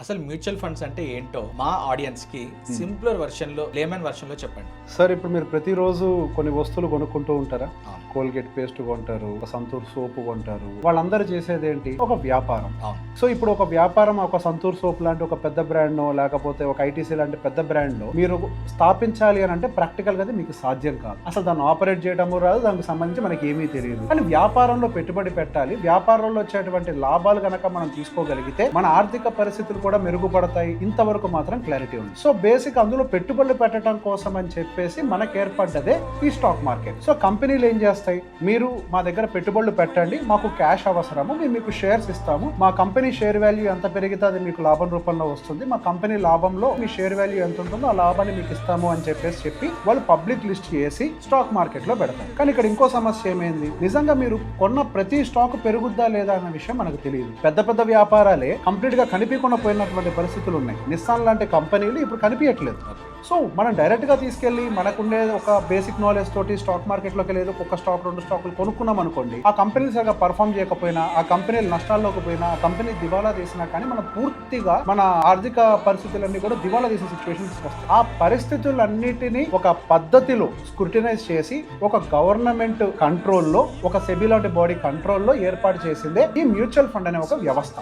అసలు mutual funds అంటే ఏంటో మా ఆడియన్స్ కి సింప్లర్ వర్షన్ లో లేమన్ వర్షన్ లో చెప్పండి. సార్ ఇప్పుడు మీరు ప్రతిరోజు కొన్ని వస్తువులు కొనుక్కుంటూ ఉంటారా? అవును. కోల్గేట్ పేస్ట్ కొంటారు, ఒక సంతూర్ సోపు కొంటారు. వాళ్ళందరూ చేసేది ఏంటి? ఒక వ్యాపారం. అవును. సో ఇప్పుడు ఒక వ్యాపారం, ఒక సంతూర్ సోప్ లాంటి ఒక పెద్ద బ్రాండ్ లేకపోతే ఒక ఐటీసీ లాంటి పెద్ద బ్రాండ్ మీరు స్థాపించాలి అని అంటే ప్రాక్టికల్ గా అది మీకు సాధ్యం కాదు. అసలు దాన్ని ఆపరేట్ చేయడము రాదు, దానికి సంబంధించి మనకి ఏమీ తెలియదు. కానీ వ్యాపారంలో పెట్టుబడి పెట్టాలి. వ్యాపారంలో వచ్చేటువంటి లాభాలు కనుక మనం తీసుకోగలిగితే మన ఆర్థిక పరిస్థితులు కూడా మెరుగుపడతాయి. ఇంతవరకు మాత్రం క్లారిటీ ఉంది. సో బేసిక్ అందులో పెట్టుబడులు పెట్టడం కోసం అని చెప్పేసి మనకు ఏర్పడ్డదే ఈ స్టాక్ మార్కెట్. సో కంపెనీలు ఏం చేస్తాయి? మీరు మా దగ్గర పెట్టుబడులు పెట్టండి, మాకు క్యాష్ అవసరము, మేము మీకు షేర్స్ ఇస్తాము, మా కంపెనీ షేర్ వాల్యూ ఎంత పెరిగితే అది మీకు లాభం రూపంలో వస్తుంది, మా కంపెనీ లాభంలో మీ షేర్ వాల్యూ ఎంత ఉంటుందో ఆ లాభాన్ని మీకు ఇస్తాము అని చెప్పి వాళ్ళు పబ్లిక్ లిస్ట్ చేసి స్టాక్ మార్కెట్ లో పెడతారు. కానీ ఇక్కడ ఇంకో సమస్య ఏమైంది? నిజంగా మీరు కొన్న ప్రతి స్టాక్ పెరుగుద్దా లేదా అన్న విషయం మనకు తెలియదు. పెద్ద పెద్ద వ్యాపారాలే కంప్లీట్ గా కనిపించకుండా పోయినటువంటి పరిస్థితులు ఉన్నాయి. నిస్సాన్ లాంటి కంపెనీలు ఇప్పుడు కనిపించట్లేదు. సో మనం డైరెక్ట్ గా తీసుకెళ్లి మనకుండే ఒక బేసిక్ నాలెడ్జ్ తోటి స్టాక్ మార్కెట్ లోకి లేదు ఒక స్టాక్ రెండు స్టాకులు కొనుక్కున్నాం అనుకోండి, ఆ కంపెనీలు సరిగా పర్ఫామ్ చేయకపోయినా, ఆ కంపెనీలు నష్టాల్లోకి పోయినా, ఆ కంపెనీ దివాలా తీసినా కానీ మనం పూర్తిగా మన ఆర్థిక పరిస్థితులన్నీ కూడా దివాలా తీసే సిచ్యువేషన్స్ వస్తాయి. ఆ పరిస్థితులన్నిటినీ ఒక పద్ధతిలో స్క్రూటినైజ్ చేసి ఒక గవర్నమెంట్ కంట్రోల్లో, ఒక సెబీ లాంటి బాడీ కంట్రోల్లో ఏర్పాటు చేసిందే ఈ మ్యూచువల్ ఫండ్ అనే ఒక వ్యవస్థ.